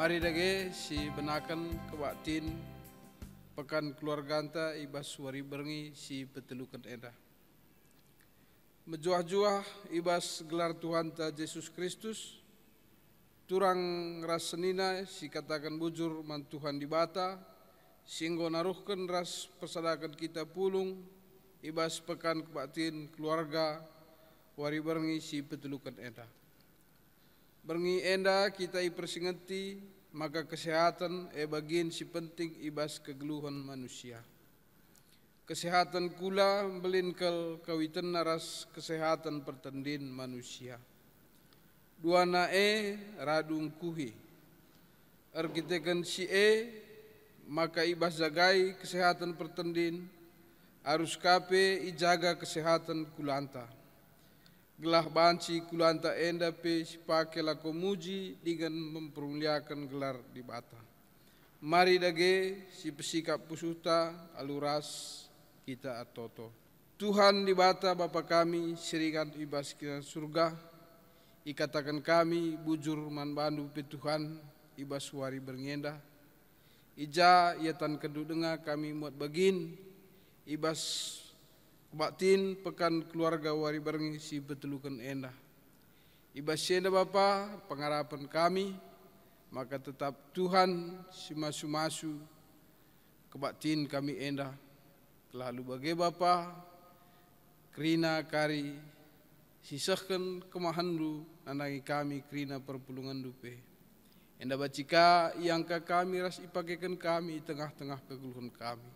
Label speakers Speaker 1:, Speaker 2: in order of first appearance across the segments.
Speaker 1: Mari dage si benakan kebaktin pekan keluarga anta ibas wari berengi si petelukan enda. Mejuah-juah ibas gelar Tuhan ta Yesus Kristus, turang ras senina si katakan bujur man Tuhan di bata, singgo naruhkan ras persadakan kita pulung, ibas pekan kebaktin keluarga wari berengi si petelukan enda. Berengi enda kita persingeti maka kesehatan bagian si penting ibas kegeluhan manusia. Kesehatan kula belinkel kawitan naras kesehatan pertendin manusia. Dua nae radung kuhi. Arkitekan si maka ibas jagai kesehatan pertendin harus kape ijaga kesehatan kulanta. Gelah banci kulanta enda pe sipake lako muji dengan mempermuliakan gelar di bata. Mari dage si pesikap pusuta aluras kita atoto. Tuhan di bata Bapa kami seringan ibas kita surga, ikatakan kami bujur man bandu pe Tuhan ibas wari berngenda. Ija iatan kedu denga kami muat bagin ibas baktin pekan keluarga wari berengi si betelukan enda. Ibas enda Bapa pengharapan kami, maka tetap Tuhan si masu-masu kebaktin kami enda. Lalu bagi Bapa kerina kari sisahkan kemahandu nanangi kami kerina perpulungan dupe. Enda bacika yang kami ras ipakekan kami tengah-tengah kegeluhan kami.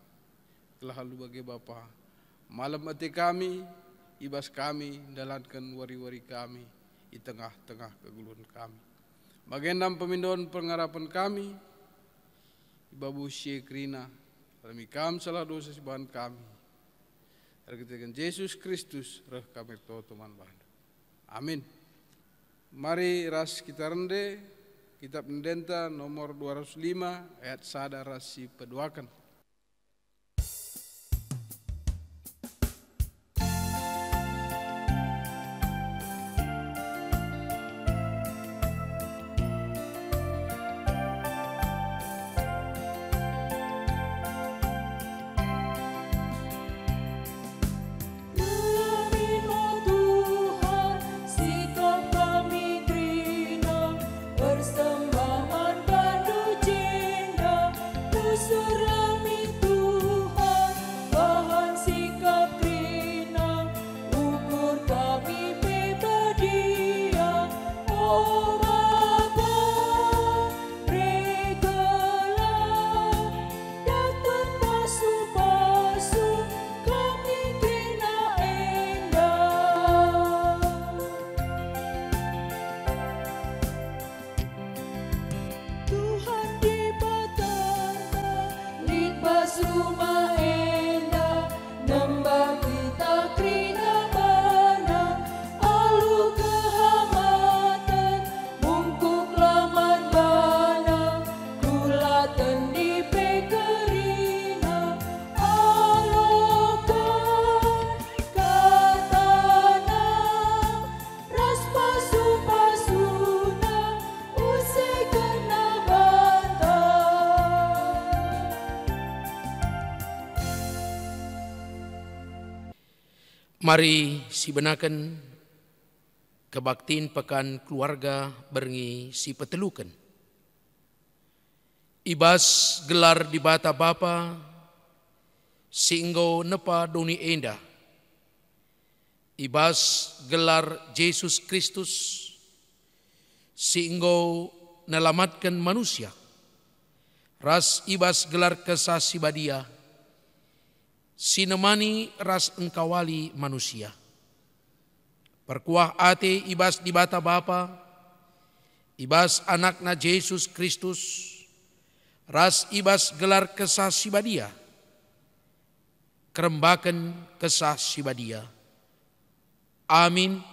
Speaker 1: Lalu bagi Bapa malam hati kami, ibas kami, dalankan wari-wari kami di tengah-tengah kegeluhan kami. Bagendam pemindon pengharapan kami, ibabu syekrina, alami kam salah dosa sibahan kami. Terkatakan Yesus Kristus, roh kami teman bandu. Amin. Mari ras kita rende, kitab Mendenta nomor 205 ayat sada ras si peduakan.
Speaker 2: Mari si benakan kebaktin pekan keluarga berengi si petelukan. Ibas gelar di bata Bapa singgo nepa doni enda. Ibas gelar Yesus Kristus singgo nelamatkan manusia. Ras ibas gelar kesasi badia sinemani ras engkawali manusia. Perkuah ate ibas di bata Bapa, ibas anakna Yesus Kristus, ras ibas gelar kesah sibadia, kerembakan kesah sibadia. Amin.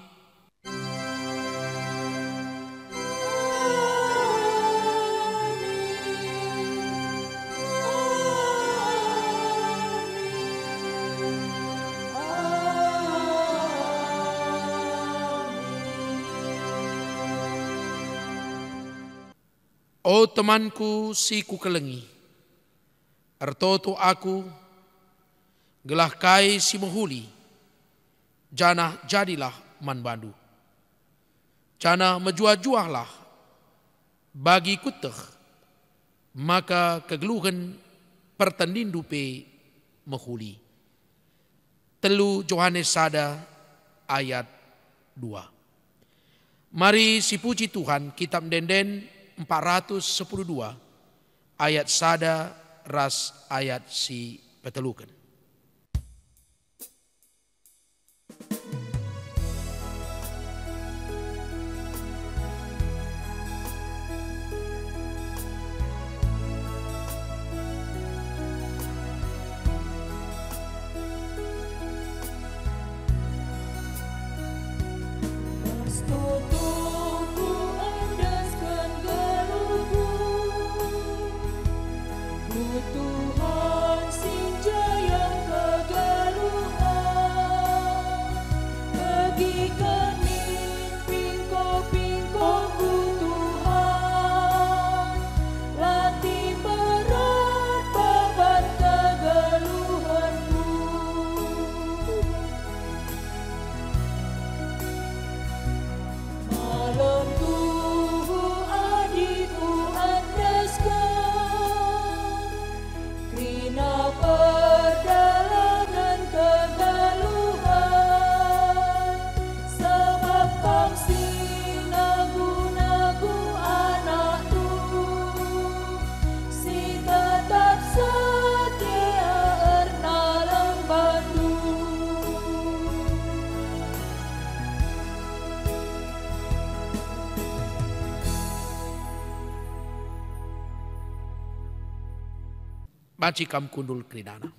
Speaker 2: O temanku si ku kelengi, ertoto aku, gelah kai si menghuli, janah jadilah man bandu. Janah menjuah-juahlah bagi kuteh, maka kegeluhan pertandindu pe menghuli. 3 Yohanes sada ayat 2. Mari si puji Tuhan, kitab Denden 412 ayat sada ras ayat si petelukan.
Speaker 3: Tuhan sinjaya kegaluhan, bagikan pingko-pingkoku Tuhan, latih berat beban kegaluhanku. Malam tubuh adikku andaskan, Rina perjalanan kegaluhan, sebab kau sinagu-nagu anak tu, si tetap setia erna lembandu.
Speaker 2: Baci kam kundul kridana.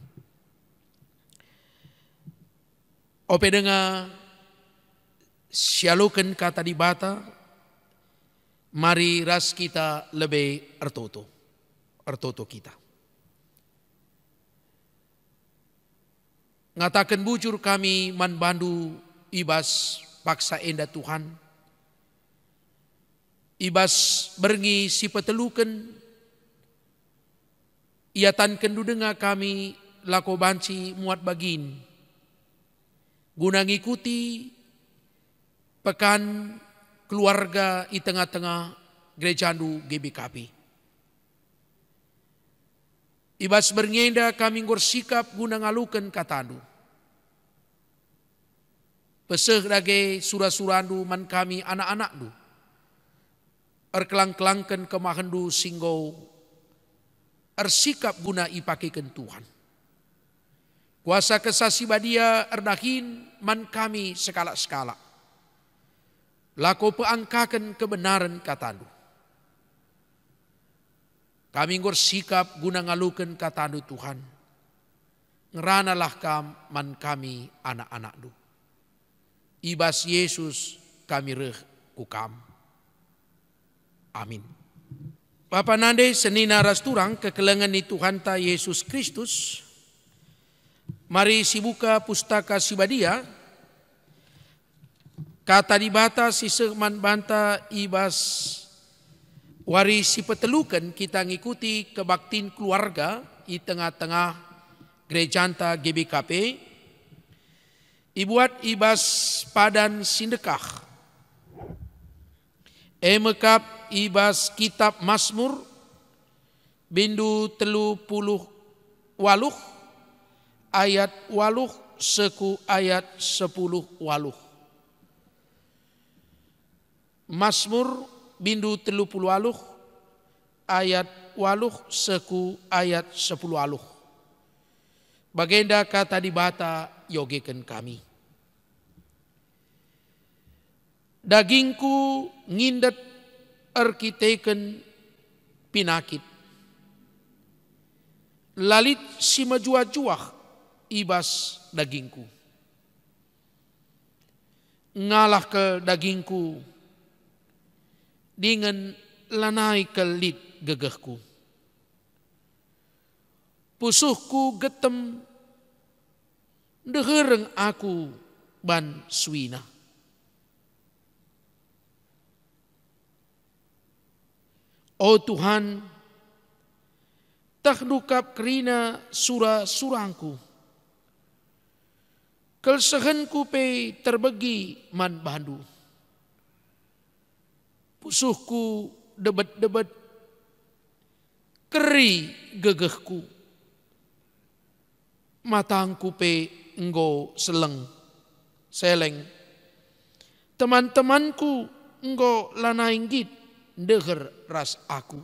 Speaker 2: Ope denga sialukan kata di bata, mari ras kita lebih ertoto kita. Ngatakan bujur kami man bandu ibas paksa enda Tuhan, ibas berngi si petelukan, ia tan kendu denga kami lako banci muat bagin, guna ngikuti pekan keluarga di tengah-tengah gerejandu GBKP. Ibas berngenda kami ngorsikap guna ngalukan katandu. Peseh dage surah-surandu man kami anak-anakdu, erkelang-kelangkan kemahendu singgo ersikap guna ipakekan Tuhan. Kuasa kesasi badia erdahin man kami sekala-sekala. Lako peangkakan kebenaran katandu. Kami ngorsikap guna ngalukan katandu Tuhan. Ngeranalah kam man kami anak-anakdu. Ibas Yesus kami reh kukam. Amin. Bapa nande senina rasturang kekelengan ni Tuhan ta Yesus Kristus. Mari sibuka pustaka sibadia. Kata di bata si seman banta ibas wari si petelukan kita ngikuti kebaktin keluarga di tengah-tengah gerejanta GBKP. Ibuat ibas padan sindekah. Emekap ibas kitab Mazmur bindu 30 waluh ayat waluh seku ayat 10 waluh. Mazmur bindu 30 waluh ayat waluh seku ayat 10 waluh. Bagenda kata di bata yogekan kami. Dagingku ngindet arkiteken pinakit. Lalit si majua-juah ibas dagingku. Ngalah ke dagingku dengan lanai kelit gegehku. Pusuhku getem dehereng aku ban suina. Oh Tuhan, tahdukap kerina surangku. Kelsehenku pe terbegi man bandu. Pusuhku debet-debet, keri gegehku. Matangku pe enggo seleng. Teman-temanku enggo lanainggit deger ras aku.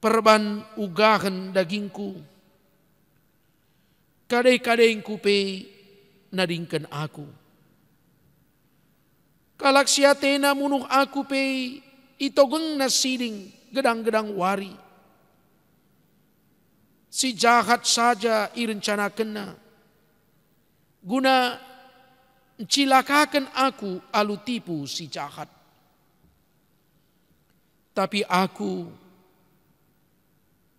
Speaker 2: Perban ugahan dagingku. Kadai-kadaingku pe nadingken aku. Kalak siatena munuh aku pe itogeng nasiding gedang-gedang wari. Si jahat saja irencana kena. Guna cilakakan aku alu tipu si jahat. Tapi aku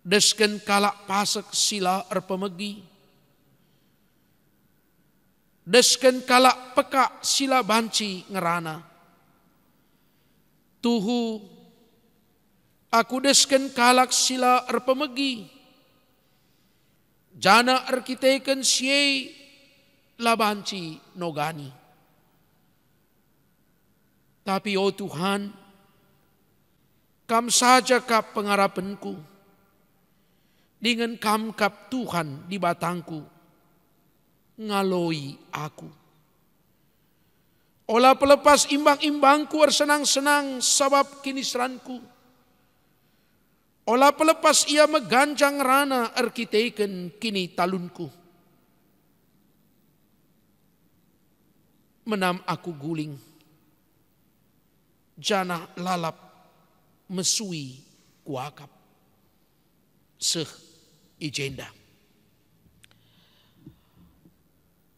Speaker 2: desken kalak pasek sila erpemegi. Desken kalak peka sila banci ngerana. Tuhu aku desken kalak sila erpemegi. Jana arkiteken siye labanci nogani. Tapi oh Tuhan, kam saja kap pengarapanku. Dengan kam kap Tuhan di batangku. Ngaloi aku. Olah pelepas imbang-imbangku ersenang-senang sabab kinisranku. Olah pelepas ia meganjang rana arkiteken kini talunku. Menam aku guling. Jana lalap mesui kuakap. Seh ijenda.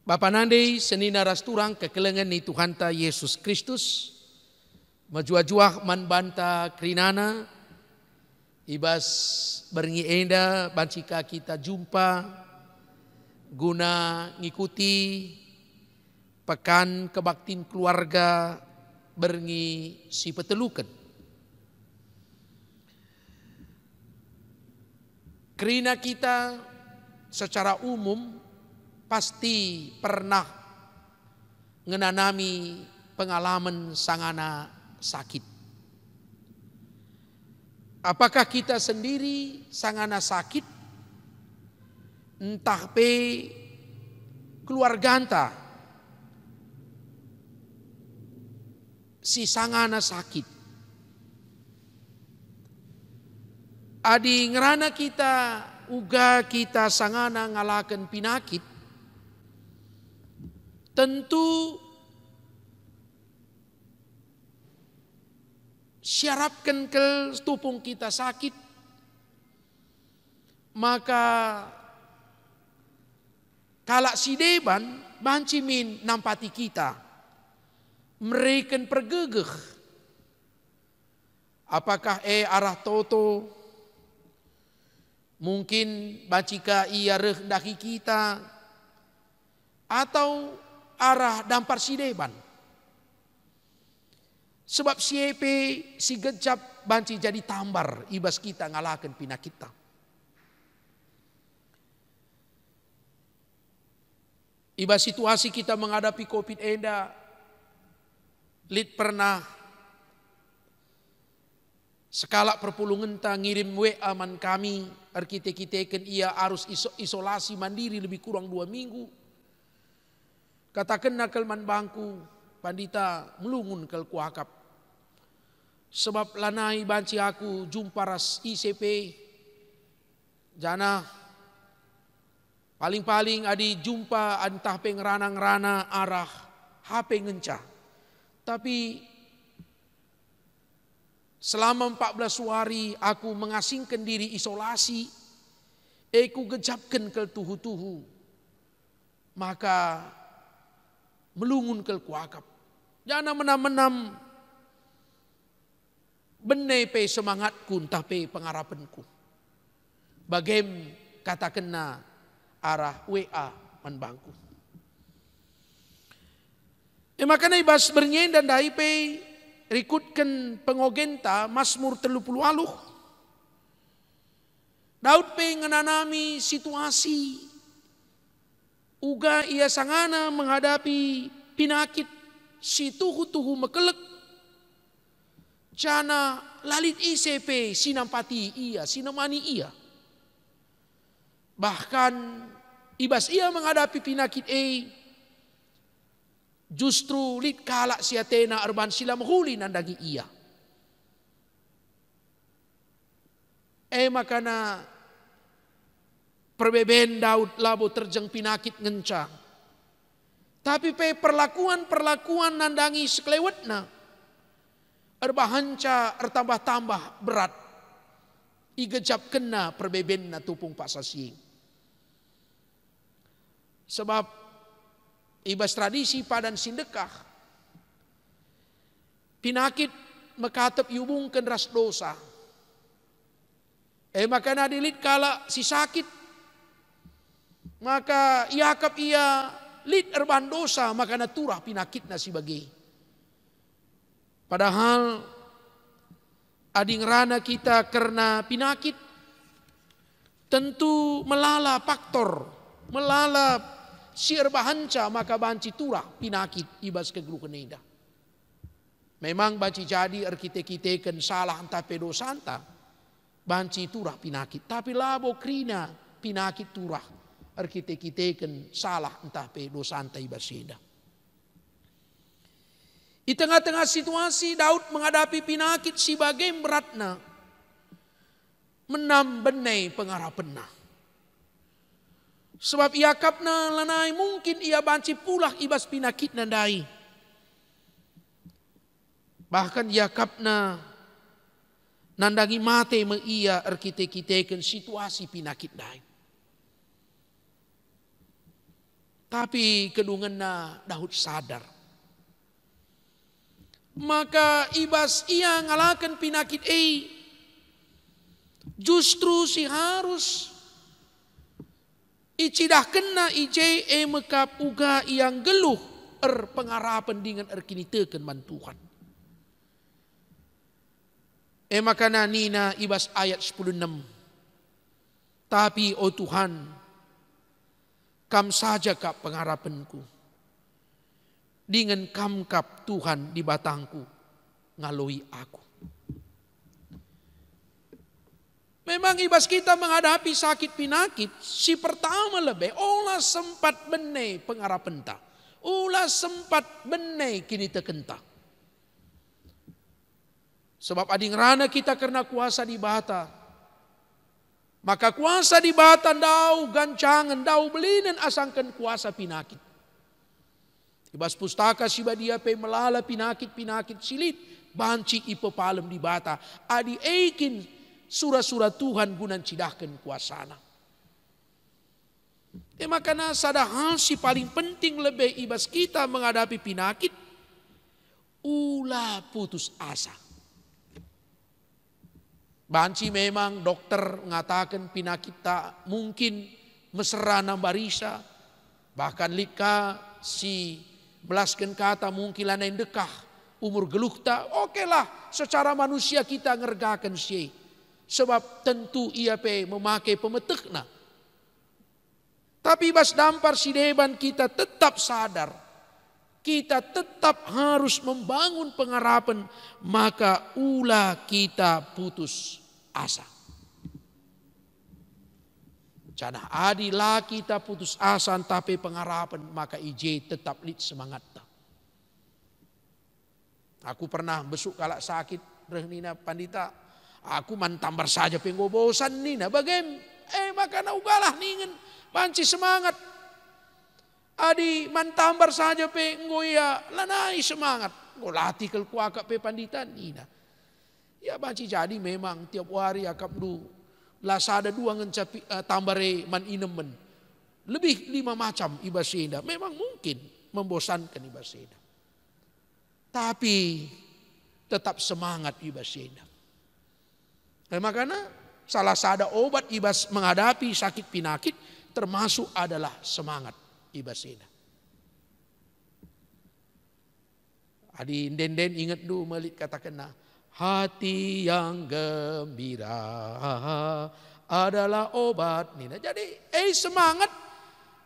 Speaker 2: Bapa nandai senina rasturang kekelengan ni Tuhan ta Yesus Kristus. Majua-juah man banta krinana. Ibas berngi enda bancika kita jumpa. Guna ngikuti pekan kebaktin keluarga berngi si petelukan. Kerina kita secara umum pasti pernah ngenanami pengalaman sangana sakit. Apakah kita sendiri sangana sakit? Entah pe keluarga anta si sangana sakit. Adi ngerana kita uga kita sangana ngalakan pinakit. Tentu syarapkan ke tupung kita sakit. Maka kalak si deban bancimin nampati kita. Mereka pergegeh. Apakah arah toto? Mungkin bacika ia rehdaki kita. Atau arah dampar si deban. Sebab siepe si gejap banci jadi tambar ibas kita ngalakan pina kita. Ibas situasi kita menghadapi COVID enda. Lid pernah sekala perpulungan ta ngirim WA man kami. Arkite-kiteken ia harus isolasi mandiri lebih kurang 2 minggu. Katakan nakal man bangku, pandita melungun kel kuakap. Sebab lanai banci aku jumpa ras ICP. Jana paling-paling adi jumpa antah pengerana-ngerana arah HP ngencah. Tapi selama 14 hari aku mengasingkan diri isolasi. Aku gejapkan ke tuhu-tuhu. Maka melungun ke kuakap. Jangan menam-menam. Benai pe semangatku entah pe pengarapanku. Bagem katakanna arah WA manbangku. Makanya ibas bernyen dan dai pe rikutkan pengogenta Mazmur 38. Daud menganami situasi uga ia sangana menghadapi pinakit si tuhu-tuhu mekelek. Cana lalit ICP sinampati ia, sinamani ia. Bahkan ibas ia menghadapi pinakit justru lit kalak si Athena arban sila mahuli nandangi ia. Makana perbeben Daud labo terjang pinakit ngencang. Tapi perlakuan nandangi sekelewetna erbahanca ertambah-tambah berat. Igejap kena perbeben na tupung Pak Sasing. Sebab ibas tradisi padan sindekah pinakit mekatep yubungkan ras dosa. Maka nadilit kala si sakit maka iakap ia lit erban dosa maka naturah pinakit na si bagi. Padahal ading rana kita karena pinakit tentu melala faktor, melala siar bahanca maka banci turah pinakit ibas ke guru keneda. Memang banci jadi arkite-kiteken salah entah pedo santa banci turah pinakit. Tapi labo krina pinakit turah arkite-kiteken salah entah pedo santa ibas seda. Di tengah-tengah situasi Daud menghadapi pinakit si bagian beratna menam benai pengarapenna. Sebab iakapna lanai mungkin ia banci pulah ibas pinakit nandai. Bahkan iakapna nandangi mate me ia arkite-kiteken situasi pinakit dai. Tapi kedunganna Daud sadar. Maka ibas ia ngalakan pinakit justru si harus icidah kena ije mekap uga yang geluh pengarapan dengan erkinitekan mantuhan. Maka nina ibas ayat 16. Tapi oh Tuhan, kam saja kap pengarapanku. Dengan kamkap Tuhan di batangku ngaloi aku. Memang ibas kita menghadapi sakit pinakit, si pertama lebih ulah sempat benai pengarapenta, ulah sempat benai kini tekenta. Sebab ading rana kita karena kuasa di bata, maka kuasa di bata dau gancangan, dau belinen asangkan kuasa pinakit. Ibas pustaka si badia pe melala pinakit silit banci ipo palem di bata adi eikin surah-surah Tuhan gunan cidahkan kuasana. Makanya sada hal si paling penting lebih ibas kita menghadapi pinakit ulah putus asa. Banci memang dokter mengatakan pinakit tak mungkin mesra nambarisa bahkan lika si belaskan kata mungkin lain dekah umur geluh tak oke lah secara manusia kita ngergakan si sebab tentu ia pe memakai pemetekna. Tapi bas dampar si deban kita tetap sadar kita tetap harus membangun pengharapan maka ulah kita putus asa. Canah adilah kita putus asa tapi pengharapan maka ije tetap lit semangat. Aku pernah besuk kalak sakit rehnina pandita. Aku mantambar saja penggo bosan nina bagem. Maka na ugalah ningen banci semangat. Adi mantambar saja penggo ya lanai semangat. Ngolati kel kuaka pe pandita nina. Ya banci jadi memang tiap hari akap du lasada dua ngencapi tambare man inemen. Lebih 5 macam ibaseda. Memang mungkin membosankan ibaseda. Tapi tetap semangat ibaseda. Makanya salah sada obat ibas menghadapi sakit pinakit termasuk adalah semangat ibaseda. Adi den ingat dulu melit katakan nah, hati yang gembira adalah obat. Nina. Jadi semangat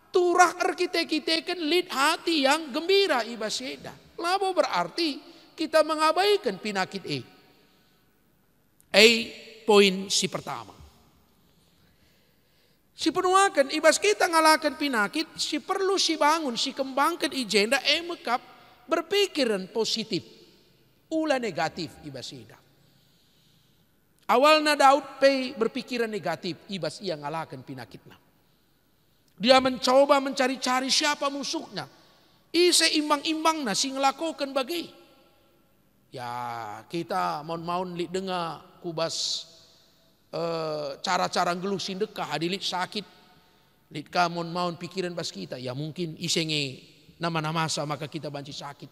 Speaker 2: turah kita kan lid hati yang gembira ibaseda. Labo berarti kita mengabaikan penyakit poin si pertama. Si penuakan ibas kita ngalahkan penyakit, si perlu si bangun, si kembangkan agenda mekap berpikiran positif. Ulah negatif ibasida. Awalnya Daud berpikiran negatif, ibas ia ngalahkan penyakitnya. Dia mencoba mencari-cari siapa musuhnya. Seimbang-imbang si ngelakukan bagi. Ya kita mohon li dengar kubas cara-cara ngeluh sindekah hadilit sakit. Lit kamon mohon pikiran bas kita. Ya mungkin isenge nama-nama maka kita banci sakit.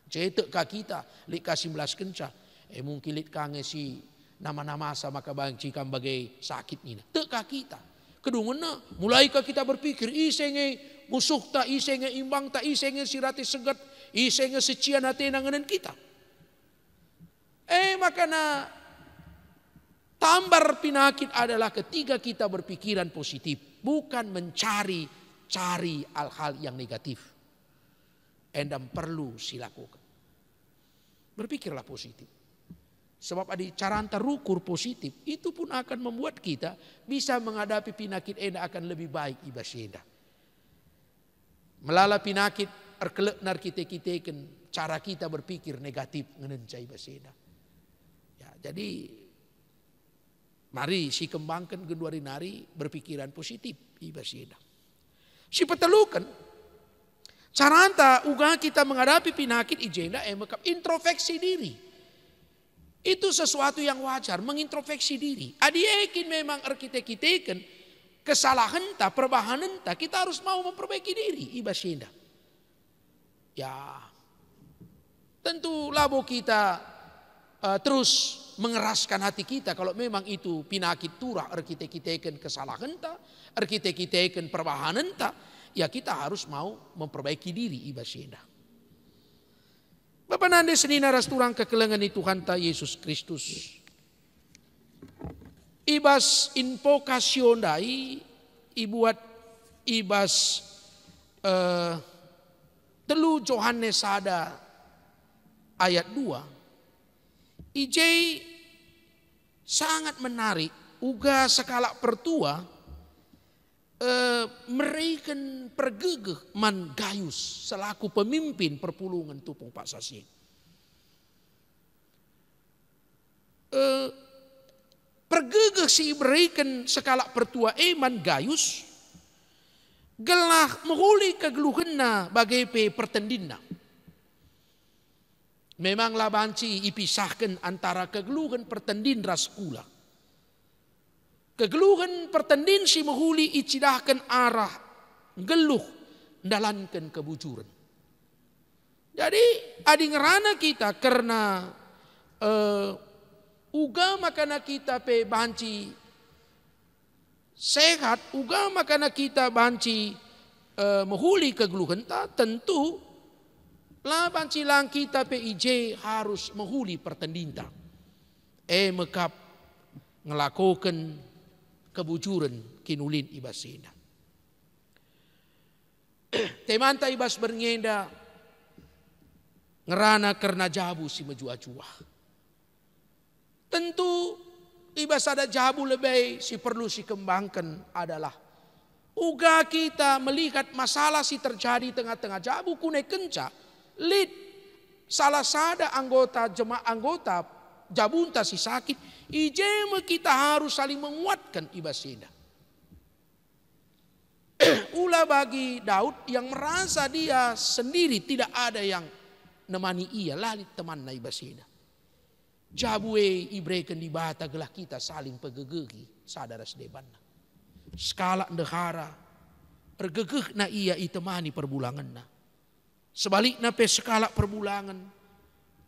Speaker 2: Cetek ka kita lit kasih belas kenca. Mungkin lit kange si nama-nama maka banci kam bagai sakit nina. Teka kita. Kedungena mulaikah kita berpikir isenge musuh ta, isenge imbang ta, isenge sirati segat, isenge secian hati nanganan kita. Makanya tambar penyakit adalah ketika kita berpikiran positif, bukan mencari hal-hal yang negatif. Endam perlu silakukan. Berpikirlah positif. Sebab ada cara terukur positif, itu pun akan membuat kita bisa menghadapi penyakit akan lebih baik ibaseda. Melala penyakit erkeleknar kita cara kita berpikir negatif ngenenca ibaseda. Ya, jadi mari si kembangkan kedua nari berpikiran positif ibaseda. Si petelukan cara uga kita menghadapi penyakit agenda mekap introspeksi diri. Itu sesuatu yang wajar, mengintrospeksi diri. Adi yakin memang kita kesalahan ta, perubahan ta, kita harus mau memperbaiki diri ibasenda. Ya, tentu labo kita terus mengeraskan hati kita kalau memang itu penyakit turah kita kesalahan ta, kita perubahan ta, ya kita harus mau memperbaiki diri ibasenda. Bapak nande senina rasturang kekelengan itu Tuhan ta Yesus Kristus. Ibas invokasion dai ibuat ibas telu Yohanes sada ayat 2. Ijai sangat menarik uga sekala pertua mereka pergegeh man Gayus selaku pemimpin perpulungan tupung Pak Sasin. Pergegeh si berikan sekala pertua man Gayus gelah menghuli kegeluhenna bagai pertendinna. Memanglah banci ipisahkan antara kegeluhan pertendin raskula. Kegeluhan pertendin si menghuli icidahkan arah geluh dalankan kebujuran. Jadi adi ngerana kita karena uga makana kita pe banci sehat, uga makana kita banci menghuli kegeluhan ta, tentu lah banci lang kita pe ije harus menghuli pertendin ta. Mekap ngelakukan kebujuran kinulin ibasena. Temanta ibas berngenda ngerana karena jabu si menjua-jua. Tentu ibas ada jabu lebih si perlu si kembangkan adalah uga kita melihat masalah si terjadi tengah-tengah jabu kune kenca lid salah sada anggota jabunta si sakit. Ijema kita harus saling menguatkan ibaseda. Ulah bagi Daud yang merasa dia sendiri tidak ada yang nemani ia lali teman na ibaseda. Jabue ibrekan di bata gelah kita saling pegegegi sadara sedeban. Skala ndehara pergegeh na ia itemani perbulangan na. Sebaliknya pe skala perbulangan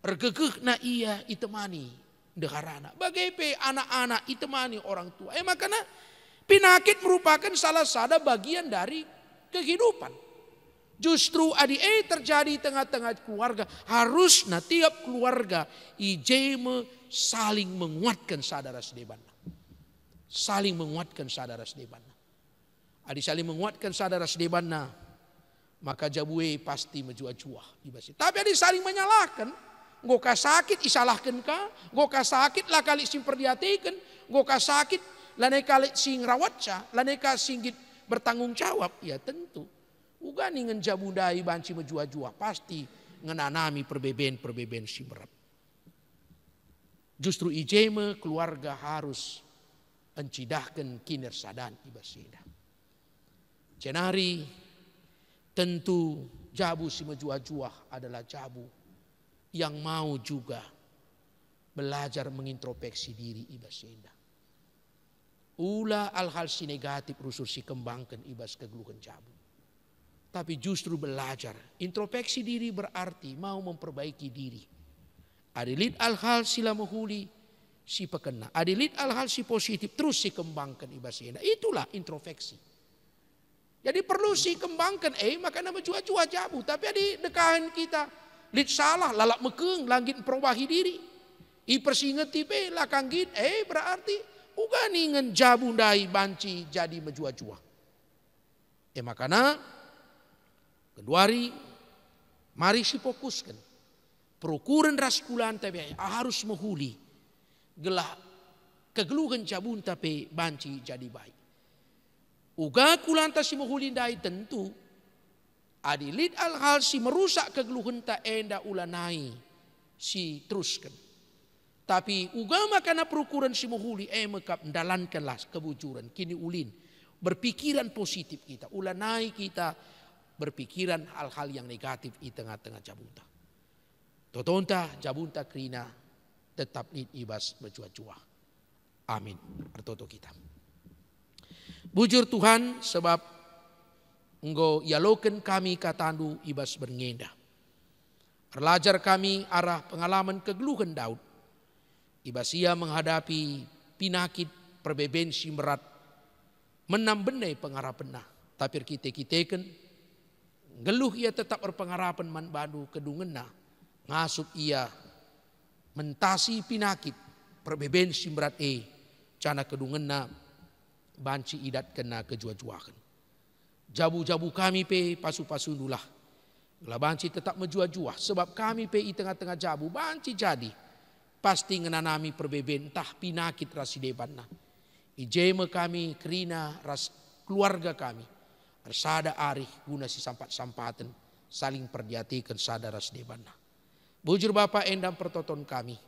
Speaker 2: pergegeh na ia itemani deharana. Bagai pe anak-anak itemani orang tua. Makanya penyakit merupakan salah satu bagian dari kehidupan. Justru terjadi tengah-tengah keluarga. Harusnya tiap keluarga ijeme saling menguatkan saudara sedebana. Saling menguatkan saudara sedebana. Adi saling menguatkan saudara sedebana, maka jabue pasti menjua-jua. Tapi adi saling menyalahkan. Goka sakit isalahkan ka, goka sakit lah kali sing perdiatikan, goka sakit lanai kali sing rawatca, lanai kali singgit bertanggung jawab. Ya tentu. Uga nih ngejabudai banci menjua-jua pasti ngenanami perbeben si berat. Justru ijeme keluarga harus encidahkan kinersadan ibasida. Cenari tentu jabu si menjua-jua adalah jabu yang mau juga belajar mengintrospeksi diri ibasida. Ula hal-hal si negatif rusur si kembangkan ibas kegeluhan jabu. Tapi justru belajar. Introspeksi diri berarti mau memperbaiki diri. Adilit hal-hal sila mahuli si pekena. Adilit hal-hal si positif terus si kembangkan ibasida. Itulah introspeksi. Jadi perlu si kembangkan. Maka nama jua-jua jabu. Tapi adi dekahan kita. Lit salah lalak mekeng langit perbahi diri. Ipersingeti be lakang git. Berarti uga ningen jabu ndai banci jadi menjua-jua. Makana keduari, mari si fokuskan. Prokuran raskulan tapi harus menghuli. Gelah kegeluhan jabun tapi banci jadi baik. Uga kulanta si menghuli dai tentu. Adilit hal si merusak kegeluhan tak enda ulanai si teruskan. Tapi uga makana prokuran si menghuli mekap mendalankanlah kebujuran. Kini ulin berpikiran positif kita. Ulanai kita berpikiran hal-hal yang negatif di tengah-tengah jabunta. Totonta jabunta krina tetap nit ibas berjua-jua. Amin. Artoto kita. Bujur Tuhan sebab engkau yaloken kami katandu ibas berngendah. Belajar kami arah pengalaman kegeluhan Daud. Ibas ia menghadapi pinakit perbeben simberat. Menam benai pengarapenah. Tapi kita kan geluh ia tetap berpengarapan man badu kedungena ngasup ia mentasi pinakit perbeben simberat cana kedungena banci idat kena kejua-juakan. Jabu-jabu kami pasu-pasu nulah. Gelah banci tetap menjua-jua sebab kami i tengah-tengah jabu banci jadi pasti ngenanami perbeben entah pinakit rasidebanna. Ijeme kami kerina ras keluarga kami. Sada arih guna si sampat-sampatan saling perdiatikan sadara sedebana. Bujur Bapa endam pertoton kami.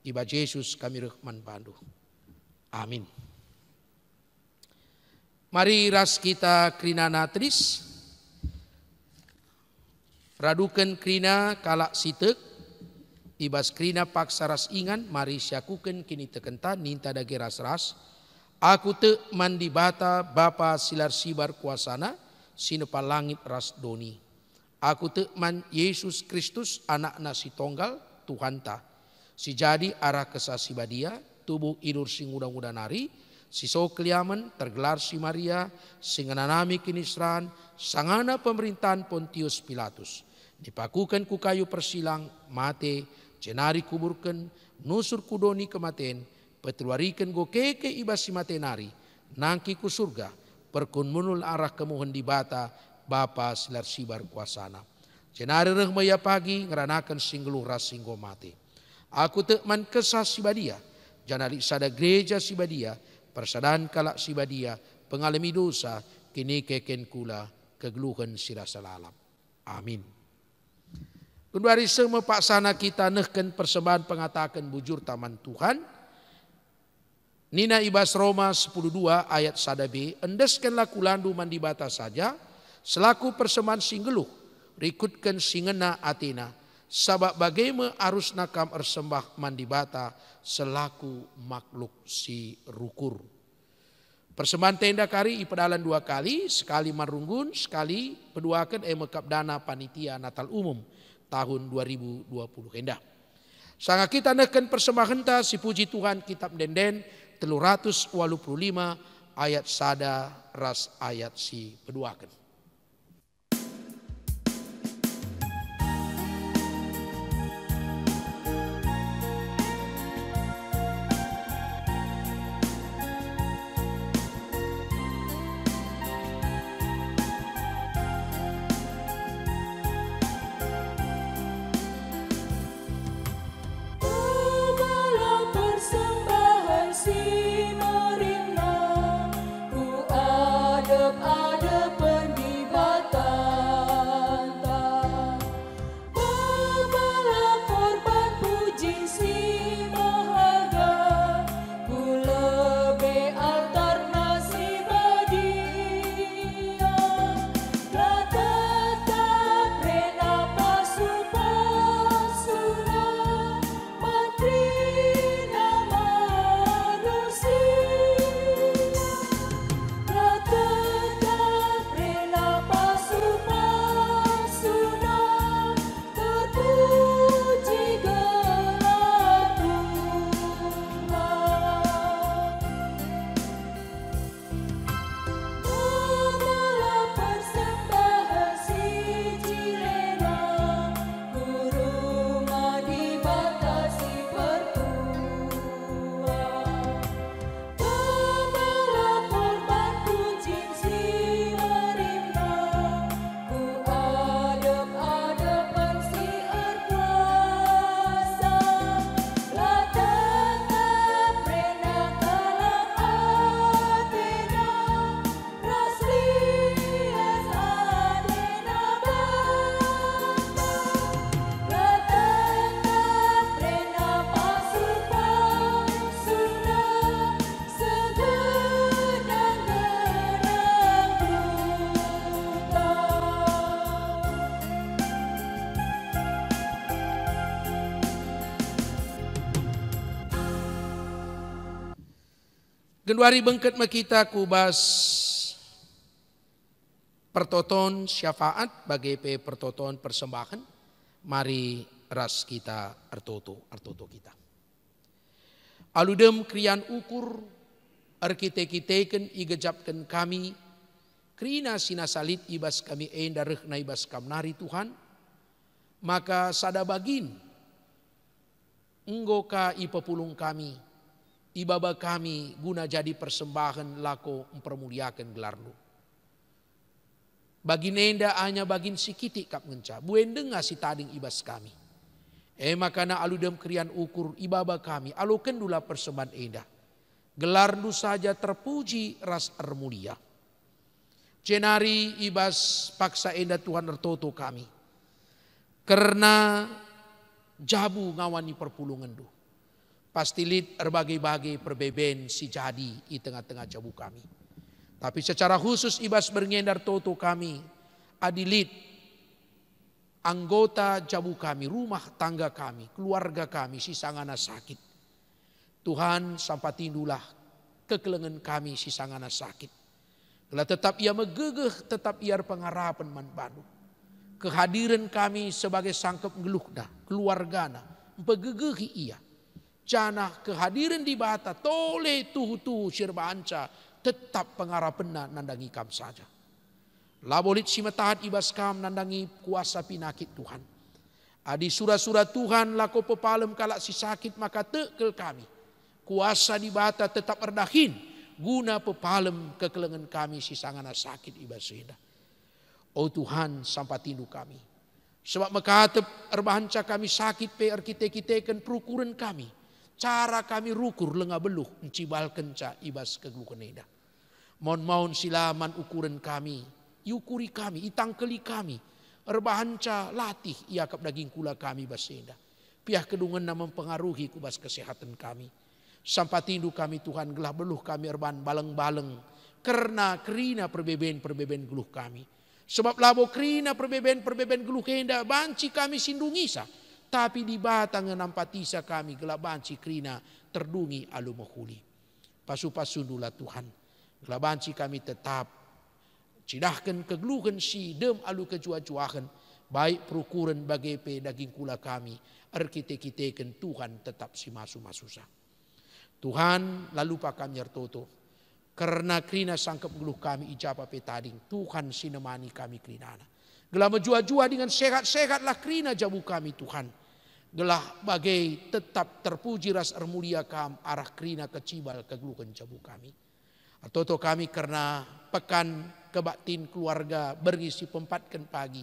Speaker 2: Iba Yesus kami rehman bandu. Amin. Mari ras kita krina natris. Radukan krina kalak sitek. Ibas krina paksa ras ingan. Mari syakuken kini tekentan ninta dage ras-ras. Aku te mandi bata Bapa silar sibar kuasana sinepa langit ras doni. Aku te man Yesus Kristus anak nasi tonggal Tuhan ta. Si jadi arah kesasi badia tubuh idur sing udah nari. Si so keliaman tergelar si Maria singananami kinisran sangana pemerintahan Pontius Pilatus. Dipakukan ku kayu persilang mate cenari kuburkan nusur kudoni kematen. Petuarikan go keke ibas si matenari. Nangki ku surga. Perkun munul arah kemuhan di bata. Bapa silar sibar kuasana. Cenari rehmaya pagi. Ngeranakan singgeluh ras singgo mate. Aku tekman kesah si badia. Janali sada gereja si badia. Persadaan kalak si badia. Pengalami dosa. Kini keken kula. Kegeluhan sirasa lalap. Amin. Kedua hari semua paksana kita nehken persembahan pengatakan bujur taman Tuhan. Nina ibas Roma 10:2 ayat 1b. Endeskanlah kulandu mandi bata saja. Selaku persembahan singgeluh. Rikutkan singena Athena. Sabab bagaimana arus nakam ersembah mandi bata. Selaku makhluk si rukur. Persembahan tenda kari ipedalan 2 kali. Sekali marunggun. Sekali peduakan mekap dana panitia Natal umum. Tahun 2020 hendak. Sangka kita neken persembahan ta si puji Tuhan kitab denden. 385 ayat sada ras ayat si peduakan.
Speaker 3: adep-adepan di batang Membawa korban puji si mahaga Kulebe altar nasi badia Latata prena pasupasuna Matrina manusia Latata prena pasupasuna Terpuji gelar Tuhan Membawa persembahan si cilena Kurungan dibatasi pertua Membawa korban kucing si marimna Ku adep-adepan si erkuasa Latata prena kalah Athena Raslias adena bangsa Latata prena pasupasuna Segenang-genang duta
Speaker 2: Genduari bengket makita kubas pertoton syafaat bagi pertoton persembahan. Mari ras kita artoto kita. Aludem krian ukur arkite-kiteken igejapkan kami krina sinasalit ibas kami dareh na ibas kamnari Tuhan. Maka sadabagin enggo ka ipepulung kami ibaba kami guna jadi persembahan lako mempermuliakan gelarmu. Bagi nenda hanya bagin sikiti kap ngenca. Buen denga si tading ibas kami. Makana aludem krian ukur ibaba kami. Aluken dula persembahan enda. Gelarnu saja terpuji ras armulia. Cenari ibas paksa enda Tuhan ertoto kami. Karena jabu ngawani perpulungan du. Pastilit berbagai-bagai perbeben si jadi di tengah-tengah jabu kami. Tapi secara khusus ibas berngendar toto kami, adilit, anggota jabu kami, rumah tangga kami, keluarga kami, si sangana sakit. Tuhan sampatindulah kekelengan kami si sangana sakit. Kalau tetap ia megegeh, tetap ia pengharapan manbanu. Kehadiran kami sebagai sangkep ngeluhna, keluargana, pegegehi ia. Jana kehadiran di bata tole tuhu sirba anca tetap pengharapanna nandangi kam saja. Labolit si matahat ibas kam nandangi kuasa pinakit Tuhan. Adi surah-surah Tuhan lako pepalem kalak si sakit maka tekel kami. Kuasa di bata tetap erdahin guna pepalem kekelengan kami si sangana sakit ibas seda. Oh Tuhan sampatindu kami. Sebab mekatep erbahanca kami sakit pe erkite-kiteken perukuran kami. Cara kami rukur lengah beluh mencibal kenca ibas keglukan eda. Mohon silaman ukuran kami, yukuri kami, itangkeli kami. Erbahanca latih iakap daging kula kami bas eda. Piah kedungan na mempengaruhi kubas kesehatan kami. Sampatindu kami Tuhan gelah beluh kami erban baleng-baleng. Karena kerina perbeben geluh kami. Sebab labo kerina perbeben geluh eda banci kami sindungisa. Tapi di batang nampatisa kami gelap banci krina terdungi alu mahuli. Pasu-pasundulah Tuhan. Gelap banci kami tetap cidahkan kegeluhan si dem alu kejua-juahan. Baik perukuran bagi pe daging kula kami. Erkite-kiteken Tuhan tetap si masu-masusah. Tuhan lalu pak kami ertoto. Karena krina sangkep geluh kami ijabah pe tading. Tuhan sinemani kami krinana. Gelah menjua-jua dengan sehat-sehatlah krina jabu kami Tuhan. Gelah bagai tetap terpuji ras ermulia kam arah krina kecibal kegeluhan jabu kami. Toto kami karena pekan kebaktin keluarga berisi pempatkan pagi.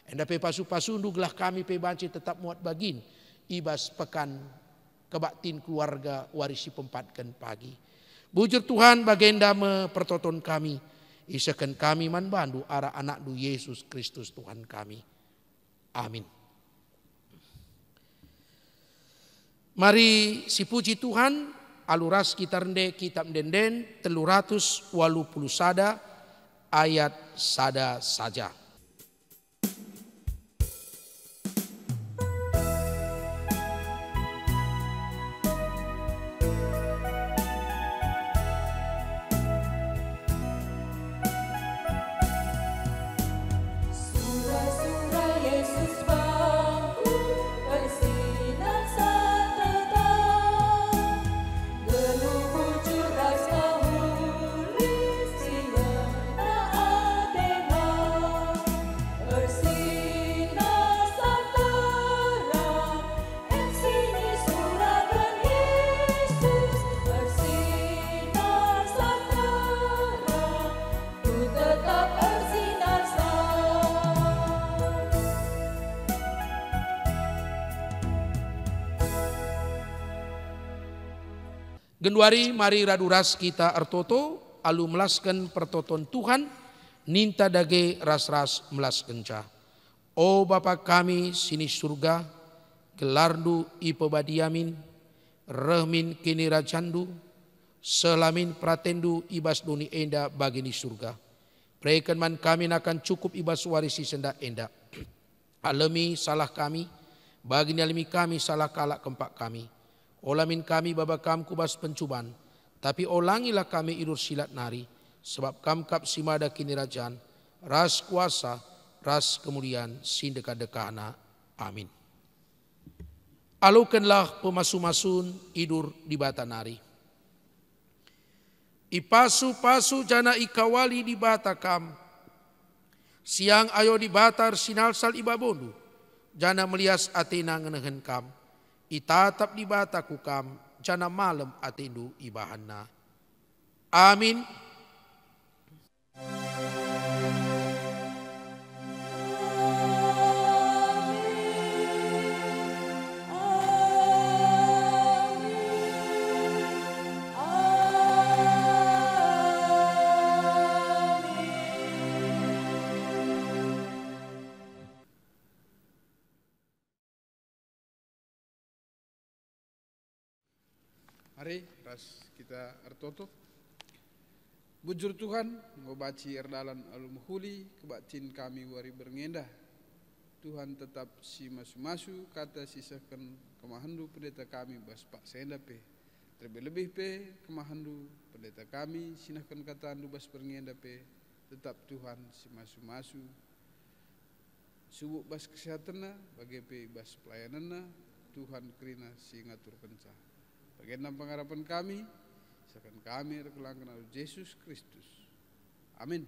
Speaker 2: Enda pe pasu-pasundu gelah kami pe banci tetap muat bagin. Ibas pekan kebaktin keluarga warisi pempatkan pagi. Bujur Tuhan bagenda me pertoton kami. Isakan kami man bandu ara anak du Yesus Kristus Tuhan kami. Amin. Mari si puji Tuhan, aluras kita rende kitab denden 380 sada ayat sada saja.
Speaker 3: Surah-surah Yesus bangku bersinar setetap, gelubucu ras kahuli siana adena, bersinar seterang, sini suragan Yesus, bersinar seterang, ku tetap bersinar sang.
Speaker 2: Genduari mari raduras kita artoto alu melaskan pertoton Tuhan ninta dage ras-ras melas kenca. O Bapa kami sini surga, gelardu ipebadiamin, rehmin kini rajandu, selamin pratendu ibas duni enda bagini surga. Prekan man kami akan cukup ibas warisi senda enda. Alami salah kami, bagini alami kami salah kalak kempak kami. Olamin kami baba kam kubas pencubaan, tapi olangilah kami idur silat nari, sebab kam kap simada kini rajan, ras kuasa, ras kemuliaan, sindeka-dekana. Amin. Alukanlah pemasu-masun idur di bata nari. Ipasu-pasu jana ikawali di bata kam, siang ayo di batar sinalsal ibabondu, jana melias atena ngenehen kam. Itatap di bataku kam, jana malam atindu ibahana. Amin.
Speaker 1: Mari ras kita artoto. Bujur Tuhan, ngobaci erdalan alumuhuli, kebacin kami wari berngendah. Tuhan tetap si masu-masu, kata sisakan kemahandu pendeta kami bas pak sendape. Terlebih-lebih pe kemahandu pendeta kami, sinahkan kata andu bas berngendah pe. Tetap Tuhan si masu-masu. Subuk bas kesehatanna, bagi pe bas pelayananna, Tuhan kerina si ngatur kenca. Bagian pengharapan kami, seakan kami rekelangkan oleh Yesus Kristus. Amin.